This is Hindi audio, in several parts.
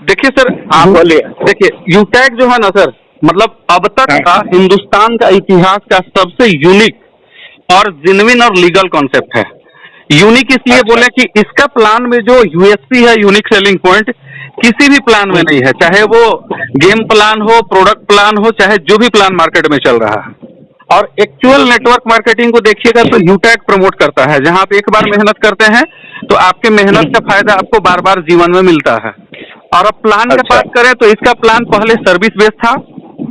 देखिए सर, आप बोलिए। देखिए यूटैग जो है ना सर, मतलब अब तक का हिंदुस्तान का इतिहास का सबसे यूनिक और जेन्युइन और लीगल कॉन्सेप्ट है। यूनिक इसलिए बोले कि इसका प्लान में जो यूएसपी है, यूनिक सेलिंग पॉइंट, किसी भी प्लान में नहीं है, चाहे वो गेम प्लान हो, प्रोडक्ट प्लान हो, चाहे जो भी प्लान मार्केट में चल रहा है। और एक्चुअल नेटवर्क मार्केटिंग को देखिएगा तो यूटैग प्रमोट करता है, जहां आप एक बार मेहनत करते हैं तो आपके मेहनत का फायदा आपको बार बार जीवन में मिलता है। और अब प्लान की बात करें तो इसका प्लान पहले सर्विस बेस्ड था,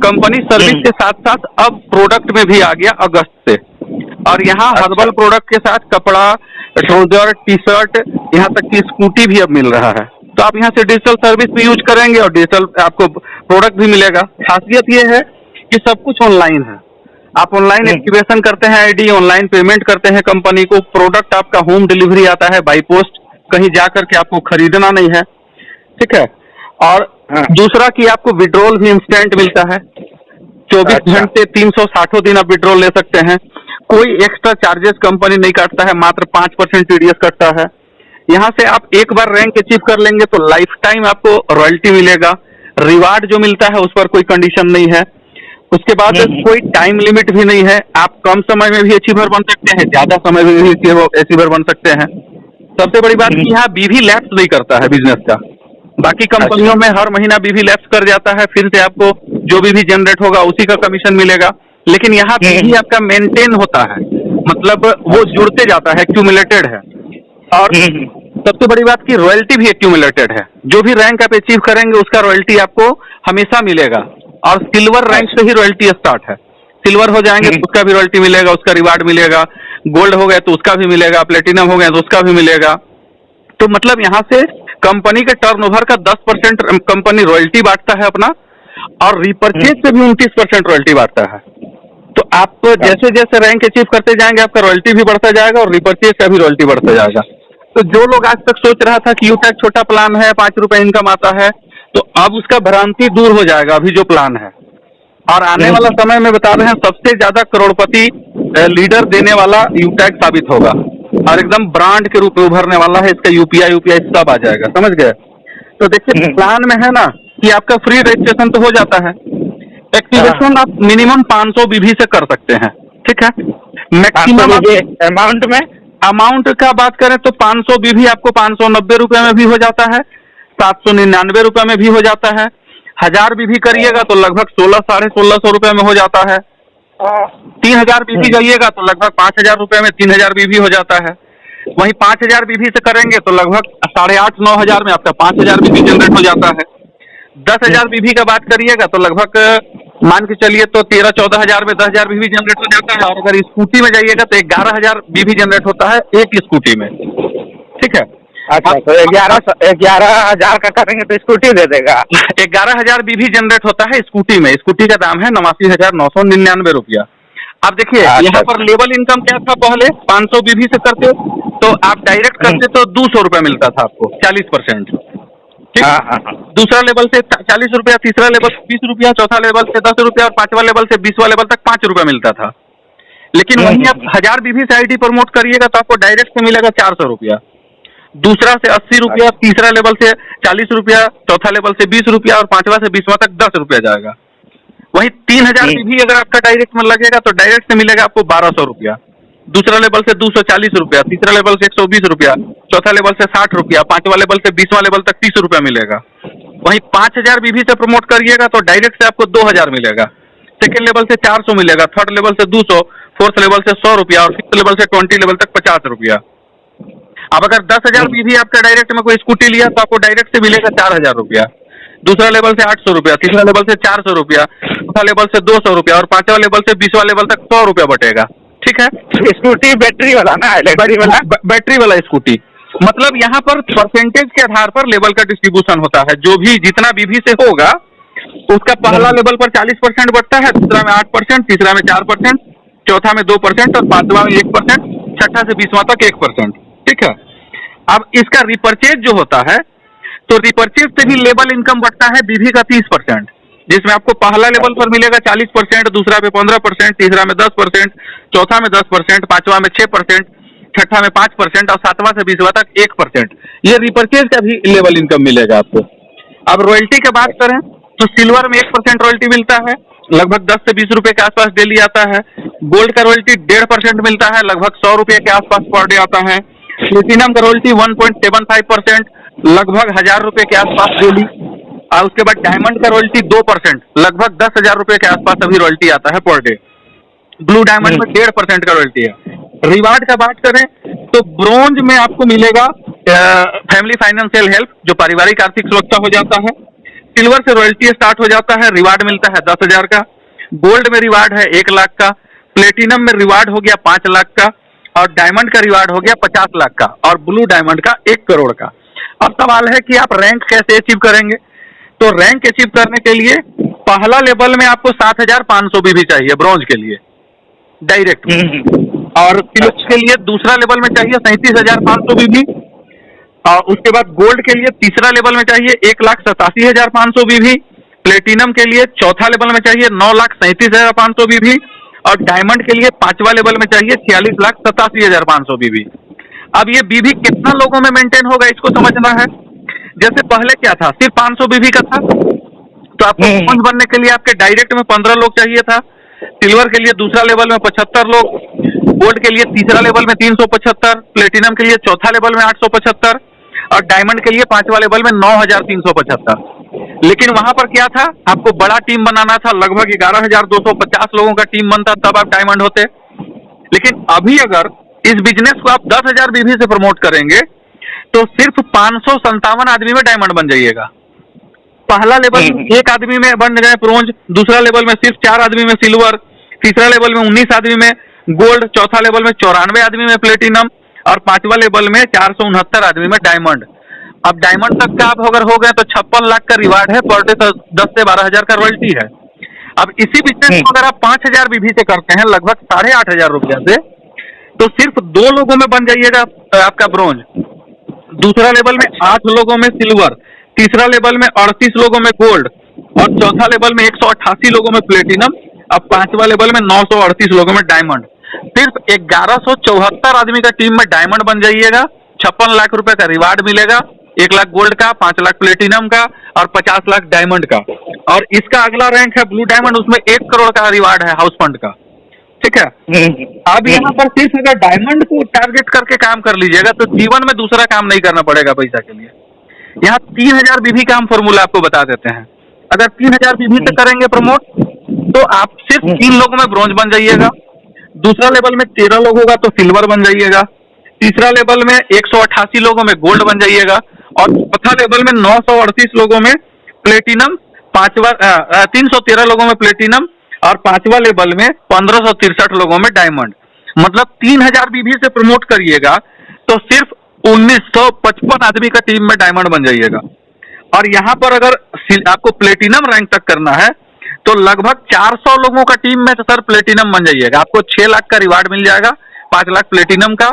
कंपनी सर्विस के साथ साथ अब प्रोडक्ट में भी आ गया अगस्त से। और यहाँ हर्बल प्रोडक्ट के साथ कपड़ा, ट्राउजर, टी शर्ट, यहाँ तक की स्कूटी भी अब मिल रहा है। तो आप यहाँ से डिजिटल सर्विस भी यूज करेंगे और डिजिटल आपको प्रोडक्ट भी मिलेगा। खासियत ये है कि सब कुछ ऑनलाइन है। आप ऑनलाइन एक्टिवेशन करते हैं आईडी, ऑनलाइन पेमेंट करते हैं कंपनी को, प्रोडक्ट आपका होम डिलीवरी आता है बाई पोस्ट, कहीं जा करके आपको खरीदना नहीं है, ठीक है। और दूसरा कि आपको विड्रॉल भी इंस्टेंट मिलता है, 24 घंटे 360 दिन आप विड्रॉल ले सकते हैं। कोई एक्स्ट्रा चार्जेस कंपनी नहीं काटता है, मात्र 5% टीडीएस कटता है। यहाँ से आप एक बार रैंक अचीव कर लेंगे तो लाइफ टाइम आपको रॉयल्टी मिलेगा। रिवार्ड जो मिलता है उस पर कोई कंडीशन नहीं है। उसके बाद कोई टाइम लिमिट भी नहीं है, आप कम समय में भी अचीवर बन सकते हैं, ज्यादा समय में भी अचीवर बन सकते हैं। सबसे बड़ी बात कि यहाँ बीवी लैप्स नहीं करता है बिजनेस का। बाकी कंपनियों में हर महीना बीवी लैप्स कर जाता है, फिर से आपको जो भी जनरेट होगा उसी का कमीशन मिलेगा। लेकिन यहाँ बीवी आपका मेंटेन होता है, मतलब वो जुड़ते जाता है, एक्यूमुलेटेड है। और सबसे बड़ी बात की रॉयल्टी भी एक्यूमुलेटेड है। जो भी रैंक आप अचीव करेंगे उसका रॉयल्टी आपको हमेशा मिलेगा। और सिल्वर रैंक से ही रॉयल्टी स्टार्ट है। सिल्वर हो जाएंगे तो उसका भी रॉयल्टी मिलेगा, उसका रिवार्ड मिलेगा। गोल्ड हो गया तो उसका भी मिलेगा, प्लेटिनम हो गया तो उसका भी मिलेगा। तो मतलब यहाँ से कंपनी के टर्नओवर का 10% कंपनी रॉयल्टी बांटता है अपना, और रिपर्चेज से भी 29% रॉयल्टी बांटता है। तो आप जैसे जैसे रैंक अचीव करते जाएंगे आपका रॉयल्टी भी बढ़ता जाएगा और रिपर्चेज का भी रॉयल्टी बढ़ता जाएगा। तो जो लोग आज तक सोच रहा था कि यूटैग छोटा प्लान है, 5 रुपए इनकम आता है, तो अब उसका भ्रांति दूर हो जाएगा अभी जो प्लान है। और आने वाला समय में बता रहे हैं सबसे ज्यादा करोड़पति लीडर देने वाला यूटैग साबित होगा, और एकदम ब्रांड के रूप में उभरने वाला है। इसका यूपीआई सब आ जाएगा, समझ गए। तो देखिए प्लान में है ना कि आपका फ्री रजिस्ट्रेशन तो हो जाता है, एक्टिवेशन आप मिनिमम 500 बीबी से कर सकते हैं, ठीक है। मैक्सिमम अमाउंट का बात करें तो 500 बीबी आपको 590 रुपए में भी हो जाता है, 799 रुपए में भी हो जाता है। 1000 बीबी करिएगा तो लगभग 1600 रुपए में हो जाता है। 3000 बीबी जाइएगा तो लगभग 5000 रुपए में 3000 बीबी हो जाता है। वहीं 5000 बीबी से करेंगे तो लगभग 8,500-9 हजार में आपका 5000 बीबी जनरेट हो जाता है। 10,000 बीबी का बात करिएगा तो लगभग मान के चलिए तो 13-14 हजार में 10,000 बीबी जनरेट हो जाता है। और अगर स्कूटी में जाइएगा तो 11,000 बीबी जनरेट होता है एक स्कूटी में, ठीक है। अच्छा, तो 11,000 का करेंगे तो स्कूटी दे देगा। 11,000 बीबी जनरेट होता है स्कूटी में। स्कूटी का दाम है 89,999 रुपया। अब देखिए यहाँ पर लेवल इनकम क्या था, पहले 500 बीबी से करते तो आप डायरेक्ट करते तो 200 रुपया मिलता था आपको, 40%। दूसरा लेवल से 40 रुपया, तीसरा लेवल से 20 रुपया, चौथा लेवल से 10 रुपया और पांचवा लेवल से 20वां लेवल तक 5 रुपया मिलता था। लेकिन वहीं आप 1000 बीबी से आईडी प्रमोट करिएगा तो आपको डायरेक्ट से मिलेगा 400 रुपया, दूसरा से 80 रुपया, तीसरा लेवल से 40 रुपया, चौथा लेवल से 20 रुपया और पांचवा से 20वां तक 10 रुपया जाएगा। वहीं 3000 बीबी अगर आपका डायरेक्ट में लगेगा तो डायरेक्ट से मिलेगा आपको 1200 रुपया, दूसरा लेवल से 240 रुपया, तीसरा लेवल से 120 रुपया, चौथा लेवल से 60 रुपया, पांचवा लेवल से 20वां लेवल तक 30 रुपया मिलेगा। वहीं 5000 बीबी से प्रमोट करिएगा तो डायरेक्ट से आपको 2000 मिलेगा, सेकेंड लेवल से 400 मिलेगा, थर्ड लेवल से 200, फोर्थ लेवल से 100 रुपया और फिफ्थ लेवल से 20 लेवल तक 50 रुपया। अब अगर 10,000 बीबी आपका डायरेक्ट में कोई स्कूटी लिया तो आपको डायरेक्ट से मिलेगा 4,000 रुपया, दूसरा लेवल से 800 रुपया, तीसरा लेवल से 400 रुपया, चौथा लेवल से 200 रुपया और पांचवा लेवल से 20वां लेवल तक 100 रुपया बटेगा, ठीक है। स्कूटी बैटरी वाला ना, बैटरी वाला स्कूटी। मतलब यहाँ पर परसेंटेज के आधार पर लेवल का डिस्ट्रीब्यूशन होता है। जो भी जितना बीबी से होगा उसका पहला लेवल पर 40% बढ़ता है, दूसरा में 8%, तीसरा में 4%, चौथा में 2% और पांचवा में 1%, छठा से 20वां तक 1%, ठीक है। अब इसका रिपर्चेज जो होता है तो रिपर्चेज से भी लेवल इनकम बढ़ता है बीबी का 30%, जिसमें आपको पहला लेवल पर मिलेगा 40%, दूसरा में 15%, तीसरा में 10%, चौथा में 10%, पांचवा में 6%, छठा में 5% और सातवां से 20वां तक 1%। ये रिपर्चेज का भी लेवल इनकम मिलेगा आपको। अब रॉयल्टी की बात करें तो सिल्वर में 1% रॉयल्टी मिलता है, लगभग 10 से 20 रुपए के आसपास डेली आता है। गोल्ड का रॉयल्टी 1.5% मिलता है, लगभग 100 रुपए के आसपास पर डे आता है। प्लेटिनम का रॉयल्टी 1.75%, लगभग 1000 रुपए के आसपास डेली। और उसके बाद डायमंड का रॉयल्टी 2%, लगभग 10,000 रुपए के आसपास अभी रॉयल्टी आता है पर डे। ब्लू डायमंड में 1.5% का रॉयल्टी है। रिवार्ड का बात करें तो ब्रोंज में आपको मिलेगा फैमिली फाइनेंशियल हेल्प, जो पारिवारिक आर्थिक सुरक्षा हो जाता है। सिल्वर से रॉयल्टी स्टार्ट हो जाता है, रिवार्ड मिलता है 10,000 का। गोल्ड में रिवार्ड है 1 लाख का। प्लेटिनम में रिवार्ड हो गया 5 लाख का, और डायमंड का रिवार्ड हो गया 50 लाख का, और ब्लू डायमंड का 1 करोड़ का। अब सवाल है कि आप रैंक कैसे अचीव करेंगे। तो रैंक अचीव करने के लिए पहला लेवल में आपको 7,500 भी चाहिए ब्रॉन्ज के लिए डायरेक्ट, और सिल्वर के लिए दूसरा लेवल में चाहिए 37,500 भी। और उसके बाद गोल्ड के लिए तीसरा लेवल में चाहिए 1,87,500 भी। प्लेटिनम के लिए चौथा लेवल में चाहिए 9,37,500 भी, और डायमंड के लिए 5वां लेवल में चाहिए 46,87,500 भी। अब ये बीबी कितना लोगों में मेंटेन होगा इसको समझना है। जैसे पहले क्या था, सिर्फ 500 बीबी का था, तो आपको ब्रोंज बनने के लिए आपके डायरेक्ट में 15 लोग चाहिए था। सिल्वर के लिए दूसरा लेवल में 75 लोग, गोल्ड के लिए तीसरा लेवल में 375, प्लेटिनम के लिए चौथा लेवल में 875, और डायमंड के लिए 5वां लेवल में 9,375। लेकिन वहां पर क्या था, आपको बड़ा टीम बनाना था, लगभग 11,250 लोगों का टीम बनता, तब आप डायमंड होते। लेकिन अभी अगर इस बिजनेस को आप 10,000 बीबी से प्रमोट करेंगे तो सिर्फ 557 आदमी में डायमंड बन जाइएगा। पहला लेवल एक आदमी में बन गए ब्रोंज, दूसरा लेवल में सिर्फ 4 आदमी में सिल्वर, तीसरा लेवल में 19 आदमी में गोल्ड, चौथा लेवल में 94 आदमी में प्लेटिनम, और 5वां लेवल में 469 आदमी में डायमंड। अब डायमंड तक का आप अगर हो गए तो 56 लाख का रिवार्ड है, पर डे 10 से 12,000 का रॉयल्टी है। अब इसी बिजनेस को अगर आप 5,000 बीबी से करते हैं, लगभग 8,500 रुपया से, तो सिर्फ 2 लोगों में बन जाइएगा आपका ब्रोंज, दूसरा लेवल में 8 लोगों में सिल्वर, तीसरा लेवल में 38 लोगों में गोल्ड, और चौथा लेवल में 188 लोगों में प्लेटिनम, अब 5वां लेवल में 938 लोगों में डायमंड। सिर्फ 1174 आदमी का टीम में डायमंड बन जाइएगा, 56 लाख रुपए का रिवार्ड मिलेगा, 1 लाख गोल्ड का, 5 लाख प्लेटिनम का, और 50 लाख डायमंड का। और इसका अगला रैंक है ब्लू डायमंड, उसमें 1 करोड़ का रिवार्ड है हाउस फंड का। ठीक है। अब यहाँ पर सिर्फ अगर डायमंड को टारगेट करके काम कर लीजिएगा तो जीवन में दूसरा काम नहीं करना पड़ेगा पैसा के लिए। यहाँ 3,000 बीबी का हम फॉर्मूला आपको बता देते हैं। अगर 3,000 बीबी से करेंगे प्रमोट तो आप सिर्फ 3 लोगों में ब्रोंज बन जाइएगा, दूसरा लेवल में 13 लोग होगा तो सिल्वर बन जाइएगा, तीसरा लेवल में 188 लोगों में गोल्ड बन जाइएगा, और चौथा लेवल में 938 लोगों में प्लेटिनम, 313 लोगों में प्लेटिनम, और 5वां लेवल में 1563 लोगों में डायमंड। मतलब 3,000 बीबी से प्रमोट करिएगा तो सिर्फ 1955 आदमी का टीम में डायमंड बन जाइएगा। और यहाँ पर अगर आपको प्लेटिनम रैंक तक करना है तो लगभग 400 लोगों का टीम में तो सर प्लेटिनम बन जाइएगा। आपको 6 लाख का रिवार्ड मिल जाएगा, 5 लाख प्लेटिनम का,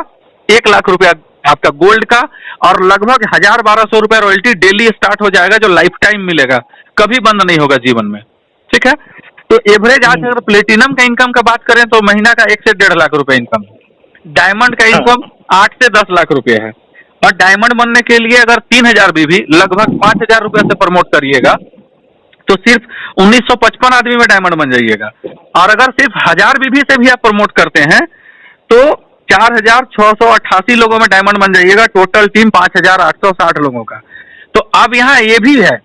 1 लाख रुपया आपका गोल्ड का, और लगभग 1,000-1,200 रुपया रॉयल्टी डेली स्टार्ट हो जाएगा, जो लाइफ टाइम मिलेगा, कभी बंद नहीं होगा जीवन में। ठीक है। तो एवरेज आज अगर प्लेटिनम का इनकम का बात करें तो महीना का 1 से 1.5 लाख रुपए इनकम है। डायमंड का इनकम 8 से 10 लाख रुपए है। और डायमंड बनने के लिए अगर 3,000 बीबी लगभग 5,000 रुपए से प्रमोट करिएगा तो सिर्फ 1955 आदमी में डायमंड बन जाइएगा। और अगर सिर्फ 1,000 बीबी से भी आप प्रमोट करते हैं तो 4,688 लोगों में डायमंड बन जाइएगा। टोटल टीम 5,860 लोगों का। तो अब यहाँ ये भी है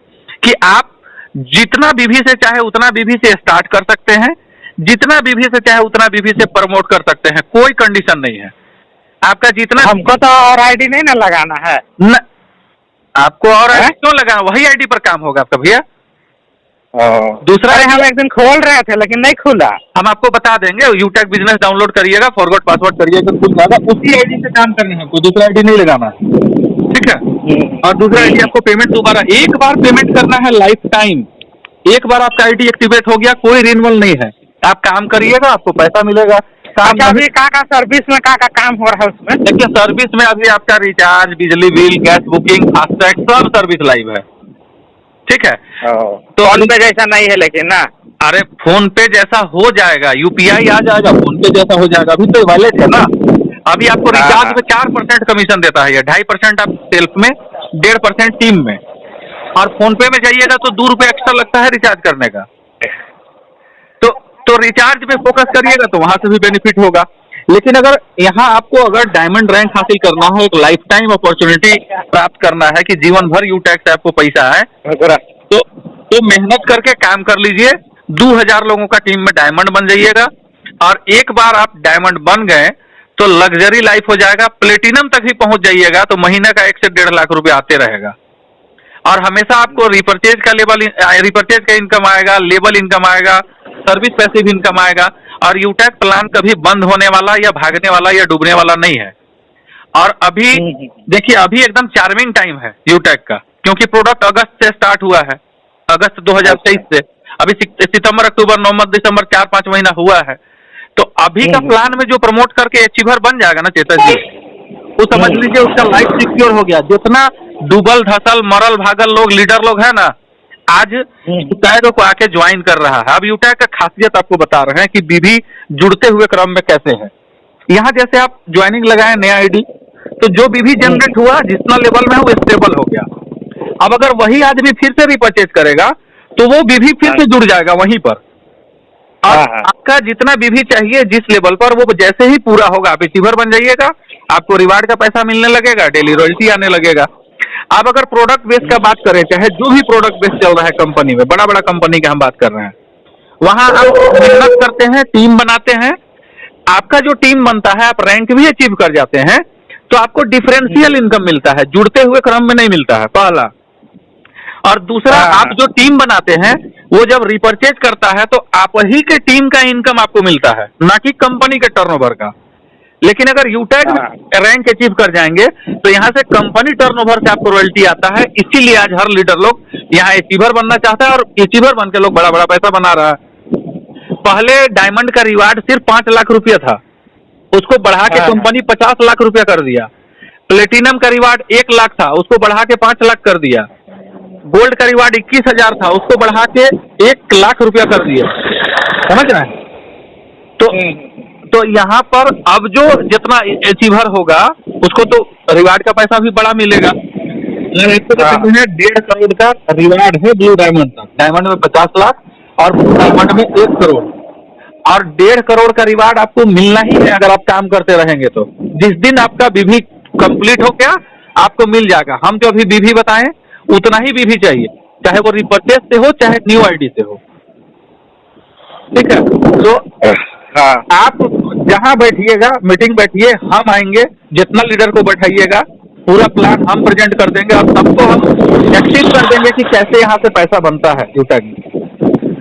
कि आप जितना बीबी से चाहे उतना बीबी से स्टार्ट कर सकते हैं, जितना बीबी से चाहे उतना बीबी से प्रमोट कर सकते हैं, कोई कंडीशन नहीं है। आपका जितना, हमको तो और आईडी नहीं ना लगाना है न, आपको और आईडी क्यों लगाना, वही आईडी पर काम होगा आपका भैया। दूसरा हम एक दिन खोल रहे थे लेकिन नहीं खुला। हम आपको बता देंगे, यूटेक बिजनेस डाउनलोड करिएगा, फॉरवर्ड पासवर्ड करिएगा, खुद जाएगा, उसी आईडी से काम करना है, कोई दूसरा आईडी नहीं लगाना है। ठीक है। और दूसरा आईडी आपको पेमेंट दोबारा एक बार पेमेंट करना है, लाइफ टाइम। एक बार आपका आईडी एक्टिवेट हो गया, कोई रिन्यूअल नहीं है। आप काम करिएगा, आपको पैसा मिलेगा। अच्छा, अभी का सर्विस में का काम हो रहा है उसमें? देखिए, सर्विस में अभी आपका रिचार्ज, बिजली बिल, गैस बुकिंग, फास्टैग, सब सर्विस लाइव है। ठीक है। तो फोन पे जैसा नहीं है लेकिन ना। अरे फोन पे जैसा हो जाएगा, यूपीआई आ जाएगा, फोन पे जैसा हो जाएगा। अभी तो वॉलेट है ना। अभी आपको रिचार्ज में 4% कमीशन देता है, 2.5% आप सेल्फ में, 1.5% टीम में। और फोन पे में जाइएगा तो 2 रुपये एक्स्ट्रा लगता है रिचार्ज करने का। तो रिचार्ज पे फोकस करिएगा तो वहां से भी बेनिफिट होगा। लेकिन अगर यहाँ आपको अगर डायमंड रैंक हासिल करना है, एक लाइफ टाइम अपॉर्चुनिटी प्राप्त करना है कि जीवन भर यूटैग आपको पैसा है, तो मेहनत करके काम कर लीजिए। 2000 लोगों का टीम में डायमंड बन जाइएगा, और एक बार आप डायमंड बन गए तो लग्जरी लाइफ हो जाएगा। प्लेटिनम तक ही पहुंच जाइएगा तो महीने का 1 से 1.5 लाख रुपए आते रहेगा, और हमेशा आपको रिपर्चेज का इनकम आएगा, लेबल इनकम आएगा, सर्विस पैसिव इनकम आएगा। और यूटैग प्लान कभी बंद होने वाला या भागने वाला या डूबने वाला नहीं है। और अभी देखिए, अभी एकदम चार्मिंग टाइम है यूटैग का, क्योंकि प्रोडक्ट अगस्त से स्टार्ट हुआ है, अगस्त 2023 से। अभी सितंबर, अक्टूबर, नवंबर, दिसंबर 4-5 महीना हुआ है। तो अभी का प्लान में जो प्रमोट करके अचीवर बन जाएगा ना चेतन जी, वो समझ लीजिए उसका लाइफ सिक्योर हो गया। जितना डूबल धसल मरल भागल लोग, लीडर लोग है ना, आज यूटैग को आके ज्वाइन कर रहा है। अब यूटैग का खासियत आपको बता रहे हैं कि बीवी जुड़ते हुए क्रम में कैसे है। यहाँ जैसे आप ज्वाइनिंग लगाए नया आईडी, तो जो बीवी जनरेट हुआ जितना लेवल में है वो स्टेबल हो गया। अब अगर वही आदमी फिर से रिपर्चेज करेगा तो वो बीवी फिर से जुड़ जाएगा वहीं पर, और आपका जितना बीवी चाहिए जिस लेवल पर, वो जैसे ही पूरा होगा आप अचीवर बन जाइएगा, आपको रिवार्ड का पैसा मिलने लगेगा, डेली रॉयल्टी आने लगेगा। आप अगर प्रोडक्ट बेस का बात करें, चाहे जो भी प्रोडक्ट बेस चल रहा है कंपनी में, बड़ा बड़ा कंपनी का हम बात कर रहे हैं, वहां आप मेहनत करते हैं, टीम बनाते हैं। आपका जो टीम बनता है, आप रैंक भी अचीव कर जाते हैं, तो आपको डिफरेंशियल इनकम मिलता है, जुड़ते हुए क्रम में नहीं मिलता है, पहला। और दूसरा, आप जो टीम बनाते हैं वो जब रिपर्चेज करता है तो आप ही के टीम का इनकम आपको मिलता है, ना कि कंपनी के टर्नओवर का। लेकिन अगर यूटैग रैंक अचीव कर जाएंगे तो यहाँ से कंपनी टर्नओवर से आपको रॉयल्टी आता है। इसीलिए आज हर लीडर लोग यहाँ अचीवर बनना चाहता है, और अचीवर बन के लोग बड़ा बड़ा पैसा बना रहा है। पहले डायमंड का रिवार्ड सिर्फ 5 लाख रुपया था, उसको बढ़ा के कंपनी 50 लाख रुपया कर दिया। प्लेटिनम का रिवार्ड 1 लाख था, उसको बढ़ा के 5 लाख कर दिया। गोल्ड का रिवार्ड 21,000 था, उसको बढ़ा के 1 लाख रुपया कर दिया। समझ रहे हैं? तो यहाँ पर अब जो जितना अचीवर होगा उसको तो रिवार्ड का पैसा भी बड़ा मिलेगा। 1.5 करोड़ का रिवार्ड है ब्लू डायमंड का। डायमंड में 50 लाख और ब्लू डायमंड में 1 करोड़, और 1.5 करोड़ का रिवार्ड आपको मिलना ही है अगर आप काम करते रहेंगे। तो जिस दिन आपका बीवी कंप्लीट हो गया आपको मिल जाएगा। हम जो अभी बीवी बताएं उतना ही बीवी चाहिए, चाहे वो रिपर्चेज से हो चाहे न्यू आईडी से हो। ठीक है? तो आप जहां बैठिएगा, मीटिंग बैठिए, हम आएंगे, जितना लीडर को बैठाइएगा पूरा प्लान हम प्रेजेंट कर देंगे, और सबको हम एक्टिव कर देंगे कि कैसे यहाँ से पैसा बनता है यूटैग में।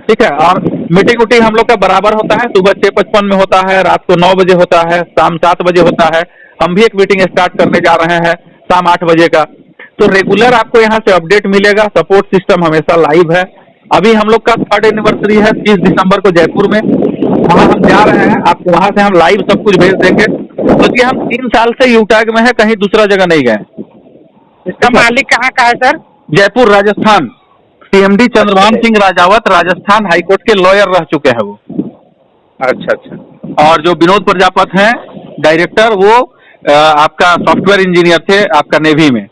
ठीक है? और मीटिंग वुटिंग हम लोग का बराबर होता है, सुबह 6:55 में होता है, रात को 9 बजे होता है, शाम 7 बजे होता है। हम भी एक मीटिंग स्टार्ट करने जा रहे हैं शाम 8 बजे का। तो रेगुलर आपको यहाँ से अपडेट मिलेगा, सपोर्ट सिस्टम हमेशा लाइव है। अभी हम लोग का 3rd एनिवर्सरी है 30 दिसंबर को जयपुर में, वहाँ हम जा रहे हैं, आपको वहाँ से हम लाइव सब कुछ भेज देंगे। क्योंकि हम 3 साल से यूटैग में है, कहीं दूसरा जगह नहीं गए। इसका मालिक कहाँ का है sir? Jaipur Rajasthan. CMD Chandrabhan Singh Rajawat Rajasthan high court के लॉयर रह चुके हैं वो। अच्छा। और जो विनोद प्रजापत हैं डायरेक्टर, वो आपका सॉफ्टवेयर इंजीनियर थे आपका नेवी में,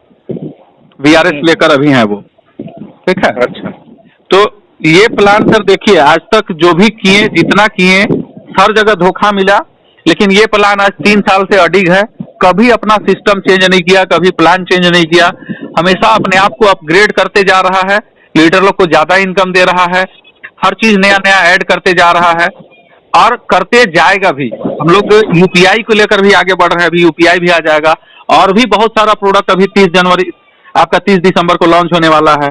VRS लेकर अभी हैं वो। ठीक है? अच्छा। तो ये प्लान सर देखिए, आज तक जो भी किए, जितना किए, हर जगह धोखा मिला, लेकिन ये प्लान आज 3 साल से अडिग है। कभी अपना सिस्टम चेंज नहीं किया, कभी प्लान चेंज नहीं किया, हमेशा अपने आप को अपग्रेड करते जा रहा है, लीडर लोग को ज्यादा इनकम दे रहा है, हर चीज नया नया ऐड करते जा रहा है, और करते जाएगा भी। हम लोग UPI को लेकर भी आगे बढ़ रहे हैं, अभी UPI भी आ जाएगा, और भी बहुत सारा प्रोडक्ट अभी 30 दिसंबर को लॉन्च होने वाला है।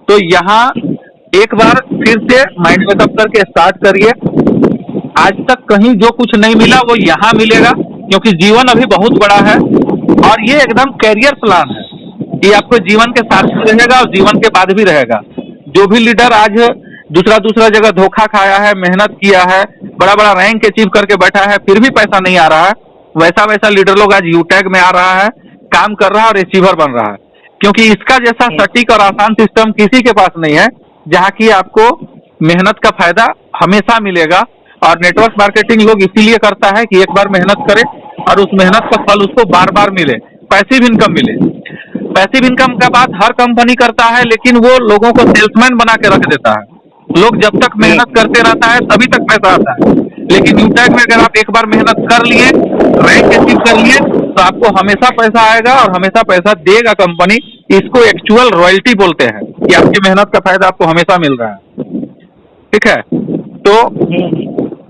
तो यहाँ एक बार फिर से माइंड मेकअप करके स्टार्ट करिए। आज तक कहीं जो कुछ नहीं मिला वो यहाँ मिलेगा, क्योंकि जीवन अभी बहुत बड़ा है, और ये एकदम कैरियर प्लान है कि आपको जीवन के साथ भी रहेगा और जीवन के बाद भी रहेगा। जो भी लीडर आज दूसरा जगह धोखा खाया है, मेहनत किया है, बड़ा बड़ा रैंक अचीव करके बैठा है, फिर भी पैसा नहीं आ रहा है, वैसा लीडर लोग आज यूटैग में आ रहा है, काम कर रहा है और अचीवर बन रहा है। क्योंकि इसका जैसा सटीक और आसान सिस्टम किसी के पास नहीं है, जहाँ की आपको मेहनत का फायदा हमेशा मिलेगा। और नेटवर्क मार्केटिंग लोग इसीलिए करता है कि एक बार मेहनत करे और उस मेहनत का फल उसको बार बार मिले, पैसिव इनकम मिले। पैसिव इनकम का बात हर कंपनी करता है, लेकिन वो लोगों को सेल्समैन बना के रख देता है। लोग जब तक मेहनत करते रहता है तभी तक पैसा आता है। लेकिन यूटैग में अगर आप एक बार मेहनत कर लिए, रैंक अचीव कर लिए, तो आपको हमेशा पैसा आएगा और हमेशा पैसा देगा कंपनी। इसको एक्चुअल रॉयल्टी बोलते हैं कि आपकी मेहनत का फायदा आपको हमेशा मिल रहा है। ठीक है, तो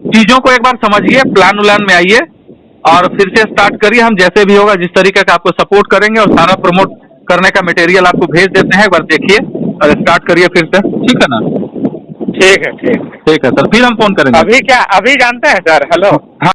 चीजों को एक बार समझिए, प्लान उलान में आइए और फिर से स्टार्ट करिए। हम जैसे भी होगा जिस तरीके का आपको सपोर्ट करेंगे और सारा प्रमोट करने का मटेरियल आपको भेज देते हैं, एक बार देखिए और स्टार्ट करिए फिर से। ठीक है ना? ठीक है, ठीक ठीक है सर, फिर हम फोन करेंगे। अभी जानते हैं सर? हेलो। हाँ।